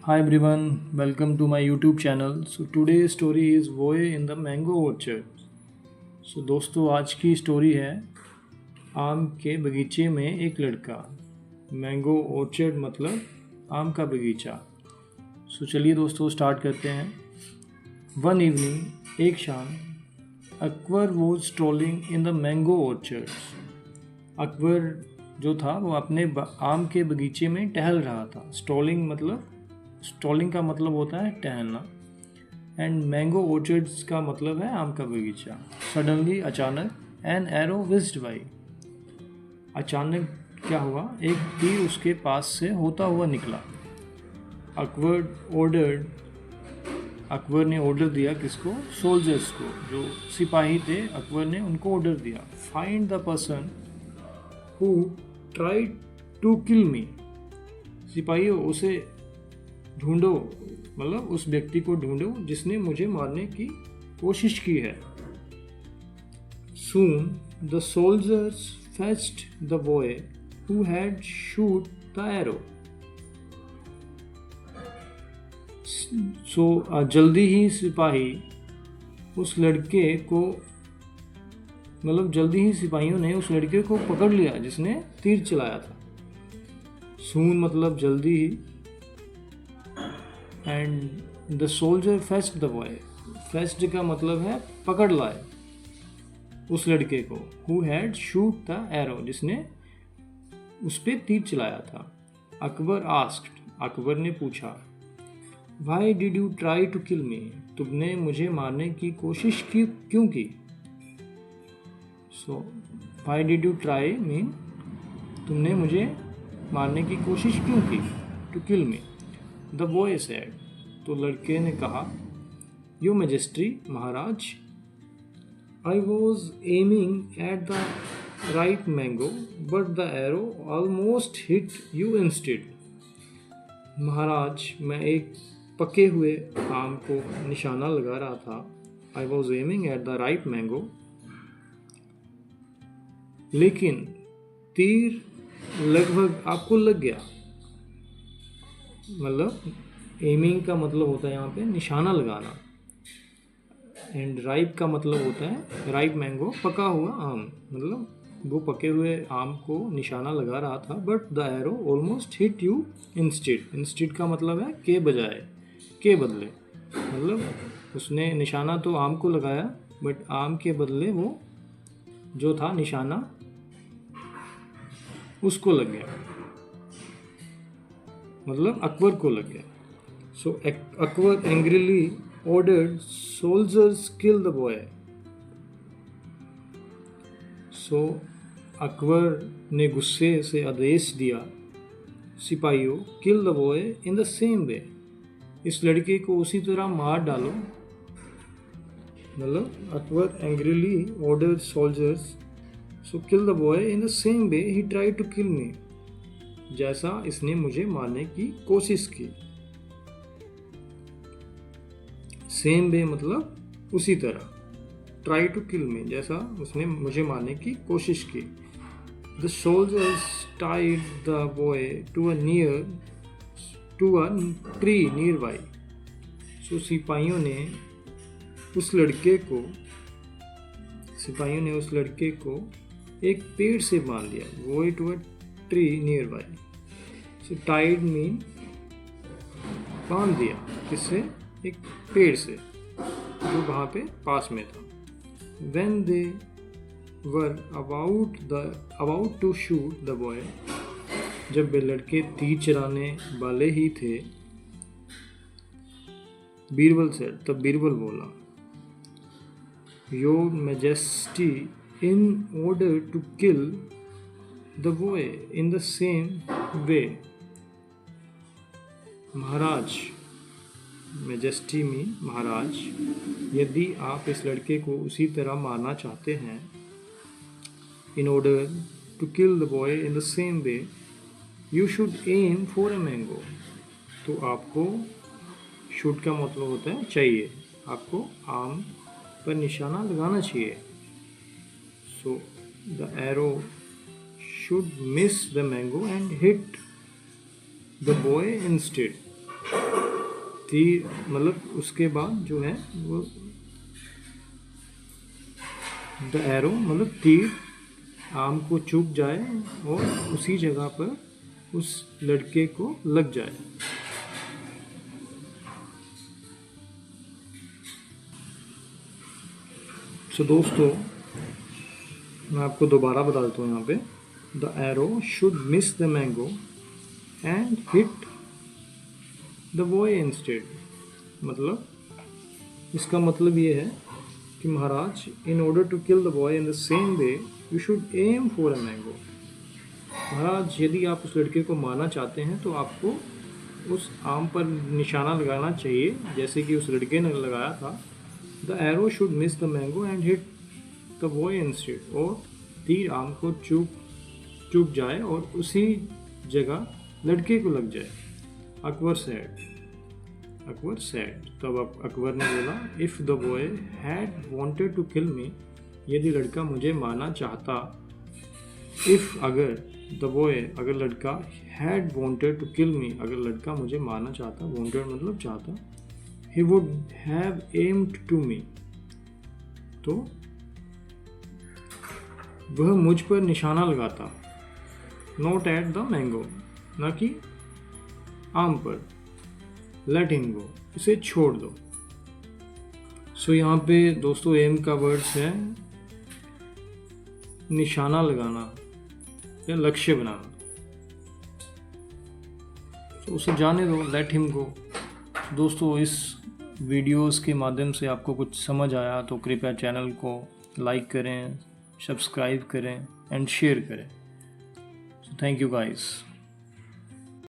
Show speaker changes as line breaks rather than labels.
Hi everyone, welcome to my YouTube channel. So today's story is Boy in the Mango Orchard. So दोस्तों आज की story है आम के बगीचे में एक लड़का। मैंगो ऑर्चर्ड मतलब आम का बगीचा। सो चलिए दोस्तों स्टार्ट करते हैं। वन इवनिंग एक शाम Akbar was strolling in the mango orchard. Akbar जो था वो अपने आम के बगीचे में टहल रहा था। स्ट्रोलिंग का मतलब होता है टहलना एंड मैंगो ऑर्चर्ड्स का मतलब है आम का बगीचा। सडनली अचानक एन एरो विज्ड बाई। अचानक क्या हुआ, एक तीर उसके पास से होता हुआ निकला। अकबर ने ऑर्डर दिया किसको? सोल्जर्स को, जो सिपाही थे। अकबर ने उनको ऑर्डर दिया, find the person who tried to kill me. सिपाहियों उसे ढूंढो, मतलब उस व्यक्ति को ढूंढो जिसने मुझे मारने की कोशिश की है। Soon the soldiers fetched the boy who had shoot the arrow. जल्दी ही सिपाही उस लड़के को, मतलब जल्दी ही सिपाहियों ने उस लड़के को पकड़ लिया जिसने तीर चलाया था। Soon मतलब जल्दी ही, and the soldier fetched the boy. Fetched का मतलब है पकड़ लाए उस लड़के को। Who had shot the arrow, जिसने उस पर तीर चलाया था। अकबर आस्क्ड, अकबर ने पूछा, why did you try to kill me, तुमने मुझे मारने की कोशिश की क्यों की? So why did you try mean तुमने मुझे मारने की कोशिश क्यों की? To kill me. The boy said, तो लड़के ने कहा, योर मैजेस्टी, महाराज, I was aiming at the right mango but the arrow almost hit you instead. महाराज, मैं एक पके हुए आम को निशाना लगा रहा था। आई was aiming at the right mango, लेकिन तीर लगभग आपको लग गया। मतलब एमिंग का मतलब होता है यहाँ पे निशाना लगाना, एंड राइप का मतलब होता है राइप मैंगो, पका हुआ आम। मतलब वो पके हुए आम को निशाना लगा रहा था। But the arrow almost hit you instead. Instead का मतलब है के बजाय, के बदले। मतलब उसने निशाना तो आम को लगाया, बट आम के बदले वो जो था निशाना उसको लग गया, मतलब अकबर को लग गया। So Akbar angrily ordered soldiers kill the boy. So Akbar ने गुस्से से आदेश दिया, सिपाहियों, kill the boy in the same way, इस लड़के को उसी तरह मार डालो। मतलब Akbar angrily ordered soldiers so kill the boy in the same way he tried to kill me, जैसा इसने मुझे मारने की कोशिश की। सेम वे मतलब उसी तरह, ट्राई टू किल मी, जैसा उसने मुझे मारने की कोशिश की। The soldiers tied the boy to a tree nearby. So सिपाहियों ने उस लड़के को एक पेड़ से बांध दिया। Boy to a tree nearby. So tied mean बांध दिया, किससे? एक पेड़ से जो वहाँ पे पास में था। When they were about to shoot the boy, जब वे लड़के तीर चलाने वाले ही थे, बीरबल से, तब बीरबल बोला, your majesty, in order to kill the boy in the same way. महाराज, मैजेस्टी मीन महाराज, यदि आप इस लड़के को उसी तरह मारना चाहते हैं, in order to kill the boy in the same way you should aim for a mango, तो आपको, शूट का मतलब होता है चाहिए, आपको आम पर निशाना लगाना चाहिए। So the arrow should miss the mango and hit the boy instead, तीर मतलब उसके बाद जो है वो द एरो मतलब तीर आम को चुभ जाए और उसी जगह पर उस लड़के को लग जाए। तो दोस्तों मैं आपको दोबारा बता देता हूँ यहाँ पे, the arrow should miss the mango and hit the boy instead. मतलब इसका मतलब ये है कि महाराज, in order to kill the boy in the same way you should aim for a mango. महाराज, यदि आप उस लड़के को मारना चाहते हैं तो आपको उस आम पर निशाना लगाना चाहिए जैसे कि उस लड़के ने लगाया था। The arrow should miss the mango and hit the boy instead. और तीर आम को चुभ जाए और उसी जगह लड़के को लग जाए। अकबर सेड तब अकबर ने बोला, if the boy had wanted to kill me, यदि लड़का मुझे मारना चाहता, अगर लड़का had wanted to kill me, अगर लड़का मुझे मारना चाहता, वॉन्टेड मतलब चाहता, he would have aimed to me, तो वह मुझ पर निशाना लगाता, नॉट एट द मैंगो, न कि आम पर, लेट हिम गो, इसे छोड़ दो। सो यहाँ पे दोस्तों एम का वर्ड्स है निशाना लगाना या लक्ष्य बनाना। तो उसे जाने दो, लेट हिम गो। दोस्तों इस वीडियोस के माध्यम से आपको कुछ समझ आया तो कृपया चैनल को लाइक करें, सब्सक्राइब करें एंड शेयर करें। So thank you guys.